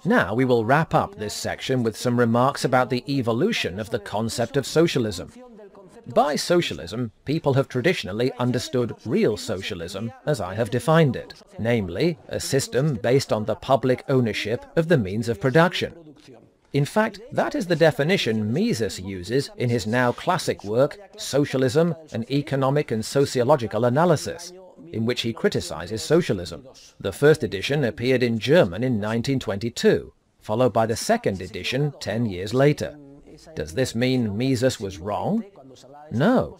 Now we will wrap up this section with some remarks about the evolution of the concept of socialism. By socialism, people have traditionally understood real socialism as I have defined it, namely, a system based on the public ownership of the means of production. In fact, that is the definition Mises uses in his now classic work, Socialism, an Economic and Sociological Analysis, in which he criticizes socialism. The first edition appeared in German in 1922, followed by the second edition 10 years later. Does this mean Mises was wrong? No.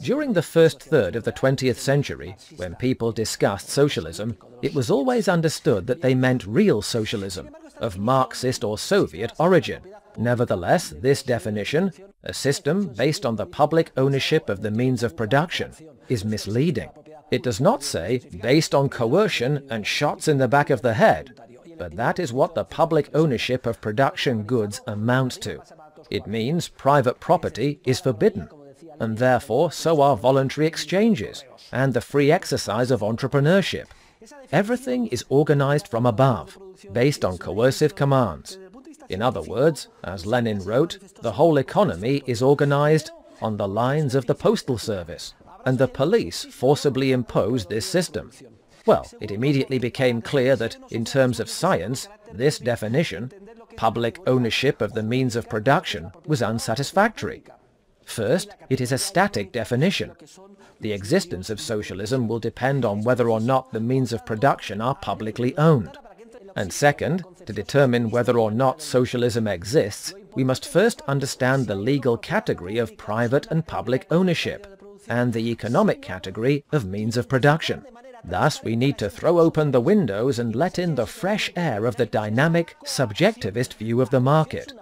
During the first third of the 20th century, when people discussed socialism, it was always understood that they meant real socialism, of Marxist or Soviet origin. Nevertheless, this definition, a system based on the public ownership of the means of production, is misleading. It does not say based on coercion and shots in the back of the head, but that is what the public ownership of production goods amounts to. It means private property is forbidden, and therefore so are voluntary exchanges and the free exercise of entrepreneurship. Everything is organized from above, based on coercive commands. In other words, as Lenin wrote, the whole economy is organized on the lines of the postal service, and the police forcibly imposed this system. Well, it immediately became clear that, in terms of science, this definition, public ownership of the means of production, was unsatisfactory. First, it is a static definition. The existence of socialism will depend on whether or not the means of production are publicly owned. And second, to determine whether or not socialism exists, we must first understand the legal category of private and public ownership, and the economic category of means of production. Thus, we need to throw open the windows and let in the fresh air of the dynamic, subjectivist view of the market.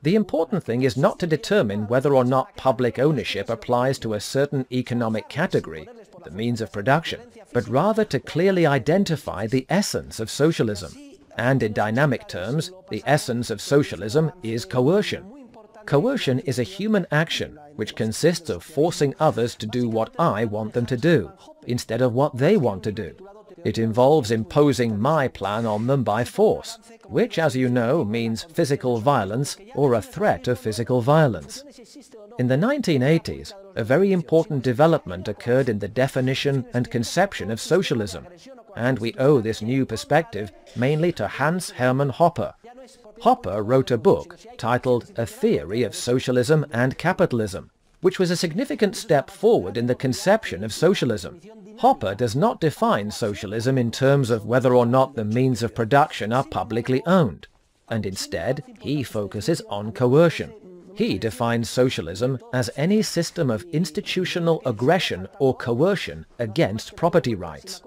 The important thing is not to determine whether or not public ownership applies to a certain economic category, the means of production, but rather to clearly identify the essence of socialism. And in dynamic terms, the essence of socialism is coercion. Coercion is a human action which consists of forcing others to do what I want them to do, instead of what they want to do. It involves imposing my plan on them by force, which, as you know, means physical violence or a threat of physical violence. In the 1980s, a very important development occurred in the definition and conception of socialism, and we owe this new perspective mainly to Hans Hermann Hoppe. Hoppe wrote a book titled A Theory of Socialism and Capitalism, which was a significant step forward in the conception of socialism. Hoppe does not define socialism in terms of whether or not the means of production are publicly owned, and instead he focuses on coercion. He defines socialism as any system of institutional aggression or coercion against property rights.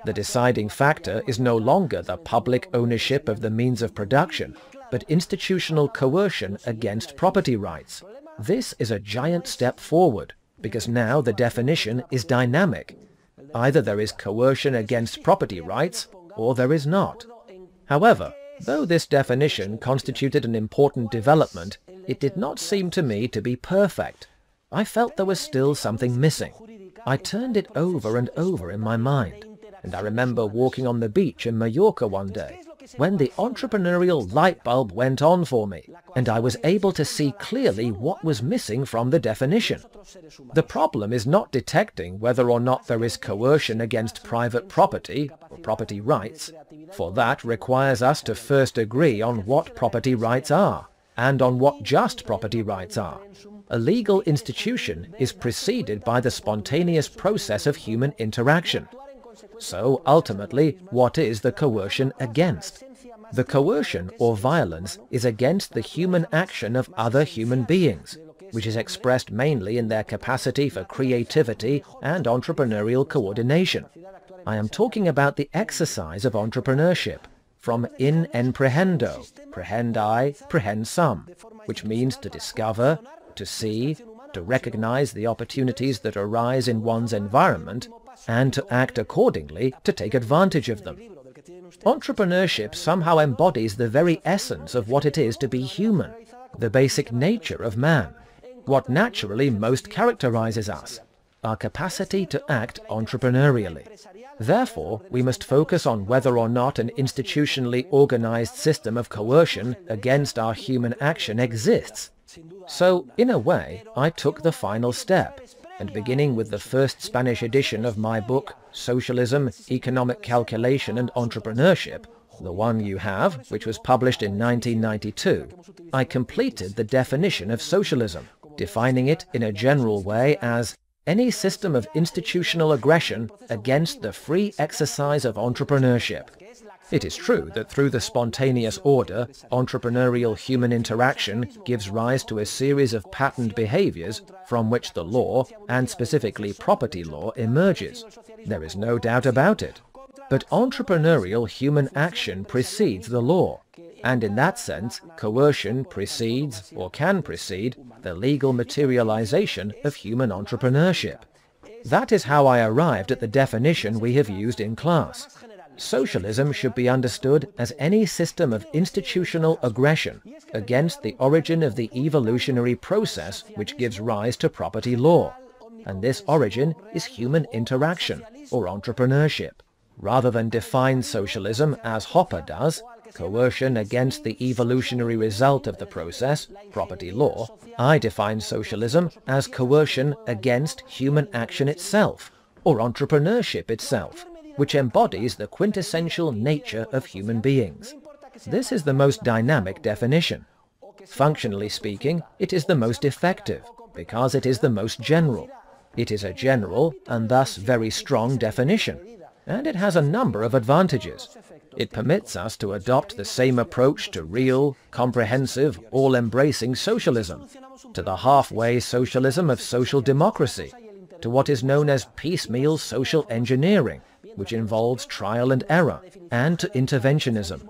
The deciding factor is no longer the public ownership of the means of production, but institutional coercion against property rights. This is a giant step forward, because now the definition is dynamic. Either there is coercion against property rights, or there is not. However, though this definition constituted an important development, it did not seem to me to be perfect. I felt there was still something missing. I turned it over and over in my mind, and I remember walking on the beach in Mallorca one day, when the entrepreneurial light bulb went on for me, and I was able to see clearly what was missing from the definition. The problem is not detecting whether or not there is coercion against private property or property rights, for that requires us to first agree on what property rights are, and on what just property rights are. A legal institution is preceded by the spontaneous process of human interaction. So, ultimately, what is the coercion against? The coercion or violence is against the human action of other human beings, which is expressed mainly in their capacity for creativity and entrepreneurial coordination. I am talking about the exercise of entrepreneurship, from in emprehendo, prehendi, prehensum, which means to discover, to see, to recognize the opportunities that arise in one's environment, and to act accordingly to take advantage of them. Entrepreneurship somehow embodies the very essence of what it is to be human, the basic nature of man, what naturally most characterizes us, our capacity to act entrepreneurially. Therefore, we must focus on whether or not an institutionally organized system of coercion against our human action exists. So, in a way, I took the final step, and beginning with the first Spanish edition of my book, Socialism, Economic Calculation and Entrepreneurship, the one you have, which was published in 1992, I completed the definition of socialism, defining it in a general way as any system of institutional aggression against the free exercise of entrepreneurship. It is true that through the spontaneous order, entrepreneurial human interaction gives rise to a series of patterned behaviors from which the law, and specifically property law, emerges. There is no doubt about it. But entrepreneurial human action precedes the law, and in that sense, coercion precedes, or can precede, the legal materialization of human entrepreneurship. That is how I arrived at the definition we have used in class. Socialism should be understood as any system of institutional aggression against the origin of the evolutionary process which gives rise to property law, and this origin is human interaction, or entrepreneurship. Rather than define socialism as Hopper does, coercion against the evolutionary result of the process, property law, I define socialism as coercion against human action itself, or entrepreneurship itself, which embodies the quintessential nature of human beings. This is the most dynamic definition. Functionally speaking, it is the most effective, because it is the most general. It is a general, and thus very strong definition, and it has a number of advantages. It permits us to adopt the same approach to real, comprehensive, all-embracing socialism, to the halfway socialism of social democracy, to what is known as piecemeal social engineering, which involves trial and error, and to interventionism.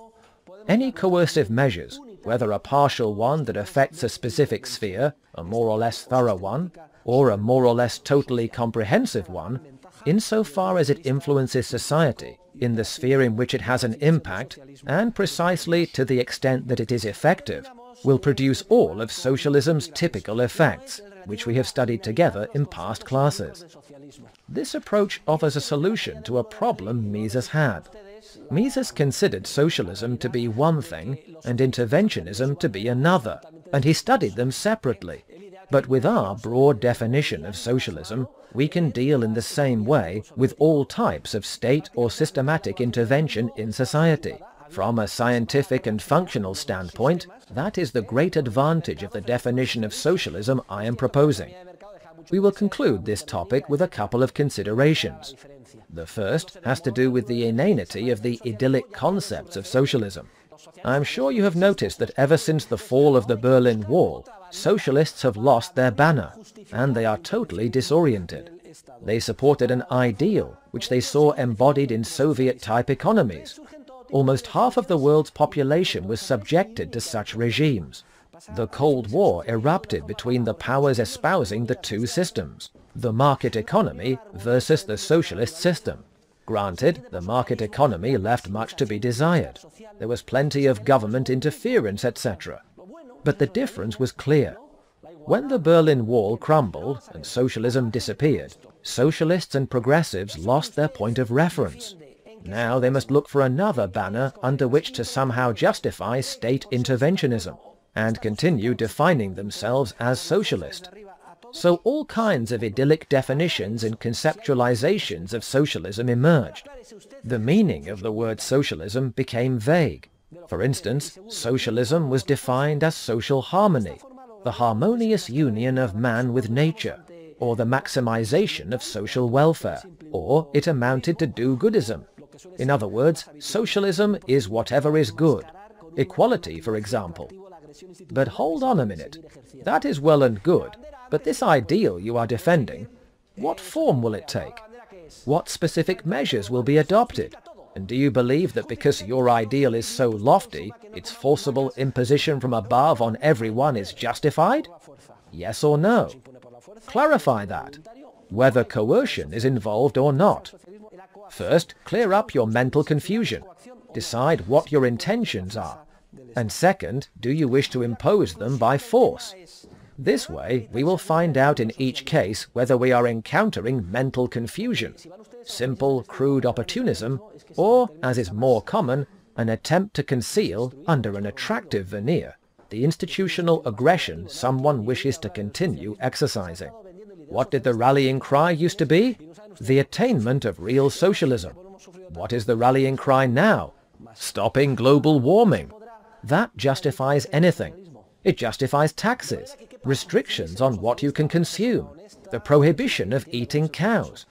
Any coercive measures, whether a partial one that affects a specific sphere, a more or less thorough one, or a more or less totally comprehensive one, insofar as it influences society in the sphere in which it has an impact, and precisely to the extent that it is effective, will produce all of socialism's typical effects, which we have studied together in past classes. This approach offers a solution to a problem Mises had. Mises considered socialism to be one thing and interventionism to be another, and he studied them separately. But with our broad definition of socialism, we can deal in the same way with all types of state or systematic intervention in society. From a scientific and functional standpoint, that is the great advantage of the definition of socialism I am proposing. We will conclude this topic with a couple of considerations. The first has to do with the inanity of the idyllic concepts of socialism. I am sure you have noticed that ever since the fall of the Berlin Wall, socialists have lost their banner, and they are totally disoriented. They supported an ideal which they saw embodied in Soviet-type economies. Almost half of the world's population was subjected to such regimes. The Cold War erupted between the powers espousing the two systems, the market economy versus the socialist system. Granted, the market economy left much to be desired. There was plenty of government interference, etc. But the difference was clear. When the Berlin Wall crumbled and socialism disappeared, socialists and progressives lost their point of reference. Now they must look for another banner under which to somehow justify state interventionism, and continue defining themselves as socialist. So all kinds of idyllic definitions and conceptualizations of socialism emerged. The meaning of the word socialism became vague. For instance, socialism was defined as social harmony, the harmonious union of man with nature, or the maximization of social welfare, or it amounted to do-goodism. In other words, socialism is whatever is good. Equality, for example. But hold on a minute. That is well and good, but this ideal you are defending, what form will it take? What specific measures will be adopted? And do you believe that because your ideal is so lofty, its forcible imposition from above on everyone is justified? Yes or no? Clarify that, whether coercion is involved or not. First, clear up your mental confusion. Decide what your intentions are. And second, do you wish to impose them by force? This way, we will find out in each case whether we are encountering mental confusion. simple, crude opportunism, or, as is more common, an attempt to conceal, under an attractive veneer, the institutional aggression someone wishes to continue exercising. What did the rallying cry used to be? The attainment of real socialism. What is the rallying cry now? Stopping global warming. That justifies anything. It justifies taxes, restrictions on what you can consume, the prohibition of eating cows.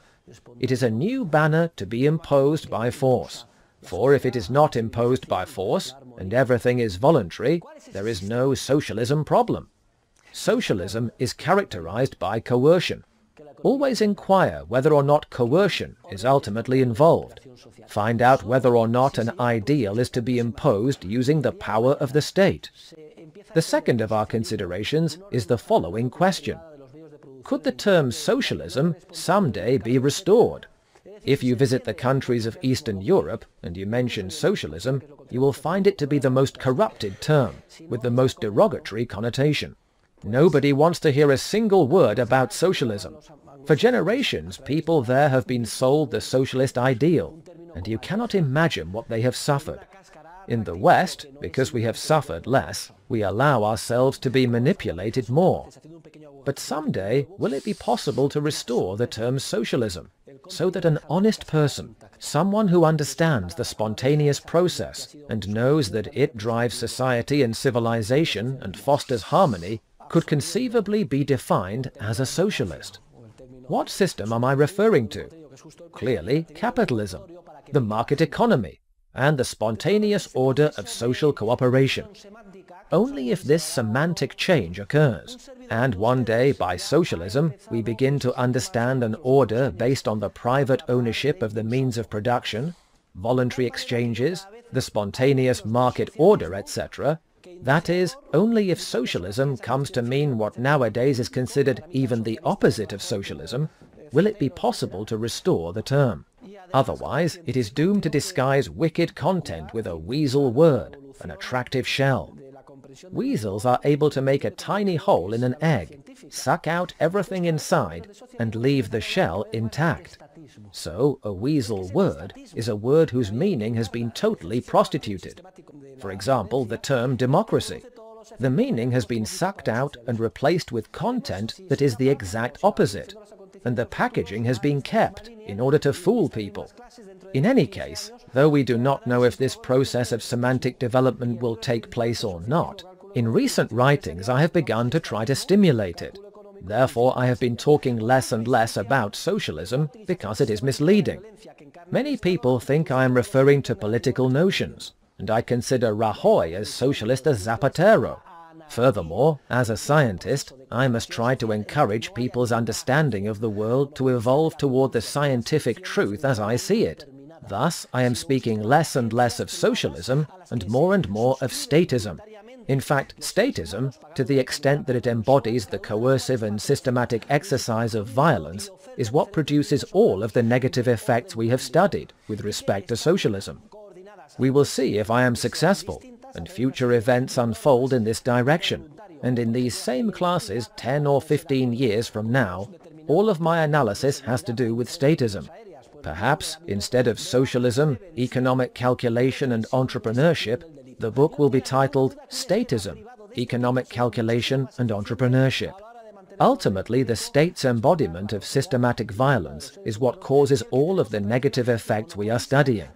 It is a new banner to be imposed by force. For if it is not imposed by force, and everything is voluntary, there is no socialism problem. Socialism is characterized by coercion. Always inquire whether or not coercion is ultimately involved. Find out whether or not an ideal is to be imposed using the power of the state. The second of our considerations is the following question. Could the term socialism someday be restored? If you visit the countries of Eastern Europe and you mention socialism, you will find it to be the most corrupted term, with the most derogatory connotation. Nobody wants to hear a single word about socialism. For generations, people there have been sold the socialist ideal, and you cannot imagine what they have suffered. In the West, because we have suffered less, we allow ourselves to be manipulated more. But someday, will it be possible to restore the term socialism, so that an honest person, someone who understands the spontaneous process and knows that it drives society and civilization and fosters harmony, could conceivably be defined as a socialist? What system am I referring to? Clearly, capitalism, the market economy, and the spontaneous order of social cooperation. Only if this semantic change occurs, and one day by socialism we begin to understand an order based on the private ownership of the means of production, voluntary exchanges, the spontaneous market order, etc., that is, only if socialism comes to mean what nowadays is considered even the opposite of socialism, will it be possible to restore the term. Otherwise, it is doomed to disguise wicked content with a weasel word, an attractive shell. Weasels are able to make a tiny hole in an egg, suck out everything inside, and leave the shell intact. So, a weasel word is a word whose meaning has been totally prostituted. For example, the term democracy. The meaning has been sucked out and replaced with content that is the exact opposite, and the packaging has been kept in order to fool people. In any case, though we do not know if this process of semantic development will take place or not, in recent writings I have begun to try to stimulate it. Therefore I have been talking less and less about socialism because it is misleading. Many people think I am referring to political notions, and I consider Rajoy as socialist as Zapatero. Furthermore, as a scientist, I must try to encourage people's understanding of the world to evolve toward the scientific truth as I see it. Thus, I am speaking less and less of socialism and more of statism. In fact, statism, to the extent that it embodies the coercive and systematic exercise of violence, is what produces all of the negative effects we have studied with respect to socialism. We will see if I am successful, and future events unfold in this direction, and in these same classes 10 or 15 years from now, all of my analysis has to do with statism. Perhaps, instead of socialism, economic calculation and entrepreneurship, the book will be titled Statism, Economic Calculation and Entrepreneurship. Ultimately, the state's embodiment of systematic violence is what causes all of the negative effects we are studying.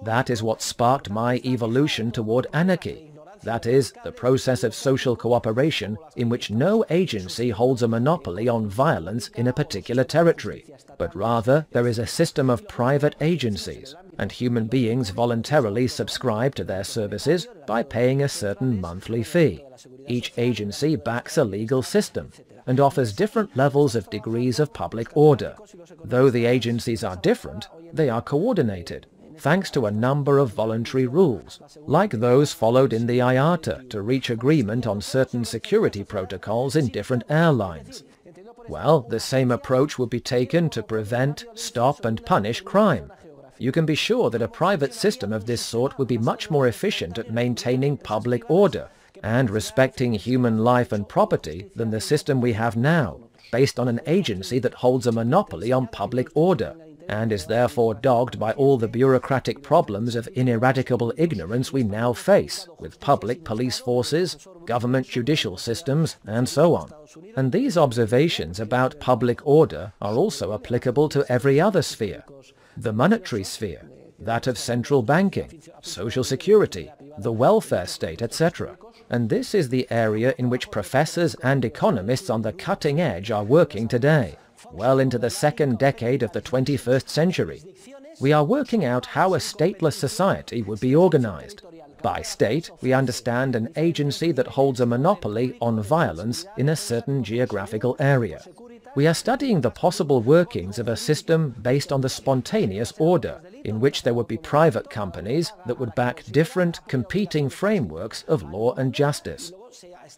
That is what sparked my evolution toward anarchy. That is, the process of social cooperation in which no agency holds a monopoly on violence in a particular territory, but rather there is a system of private agencies, and human beings voluntarily subscribe to their services by paying a certain monthly fee. Each agency backs a legal system and offers different levels of degrees of public order. Though the agencies are different, they are coordinated, thanks to a number of voluntary rules, like those followed in the IATA to reach agreement on certain security protocols in different airlines. Well, the same approach would be taken to prevent, stop and punish crime. You can be sure that a private system of this sort would be much more efficient at maintaining public order and respecting human life and property than the system we have now, based on an agency that holds a monopoly on public order. and is therefore dogged by all the bureaucratic problems of ineradicable ignorance we now face, with public police forces, government judicial systems, and so on. And these observations about public order are also applicable to every other sphere. The monetary sphere, that of central banking, social security, the welfare state, etc. And this is the area in which professors and economists on the cutting edge are working today, well into the second decade of the 21st century. We are working out how a stateless society would be organized. By state, we understand an agency that holds a monopoly on violence in a certain geographical area. We are studying the possible workings of a system based on the spontaneous order, in which there would be private companies that would back different competing frameworks of law and justice.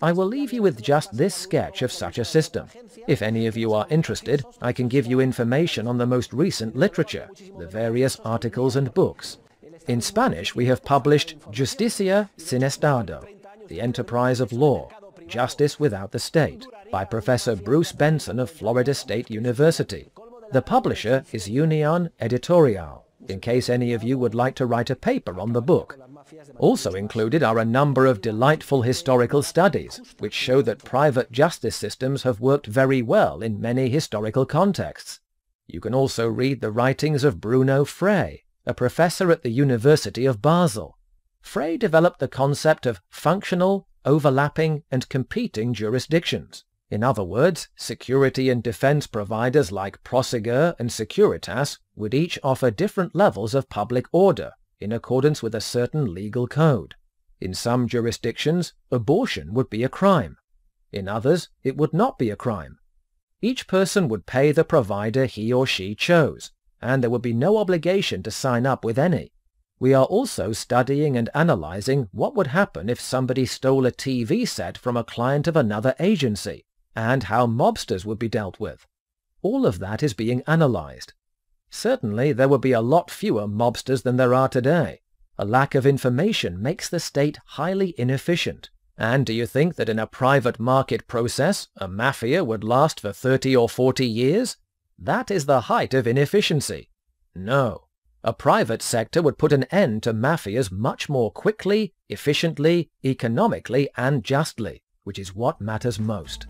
I will leave you with just this sketch of such a system. If any of you are interested, I can give you information on the most recent literature, the various articles and books. In Spanish, we have published Justicia sin Estado, The Enterprise of Law, Justice Without the State, by Professor Bruce Benson of Florida State University. The publisher is Union Editorial, in case any of you would like to write a paper on the book. Also included are a number of delightful historical studies, which show that private justice systems have worked very well in many historical contexts. You can also read the writings of Bruno Frey, a professor at the University of Basel. Frey developed the concept of functional, overlapping, and competing jurisdictions. In other words, security and defense providers like Prosegur and Securitas would each offer different levels of public order in accordance with a certain legal code. In some jurisdictions, abortion would be a crime. In others, it would not be a crime. Each person would pay the provider he or she chose, and there would be no obligation to sign up with any. We are also studying and analyzing what would happen if somebody stole a TV set from a client of another agency, and how mobsters would be dealt with. All of that is being analyzed. Certainly there would be a lot fewer mobsters than there are today. A lack of information makes the state highly inefficient. And do you think that in a private market process, a mafia would last for 30 or 40 years? That is the height of inefficiency. No. A private sector would put an end to mafias much more quickly, efficiently, economically, and justly, which is what matters most.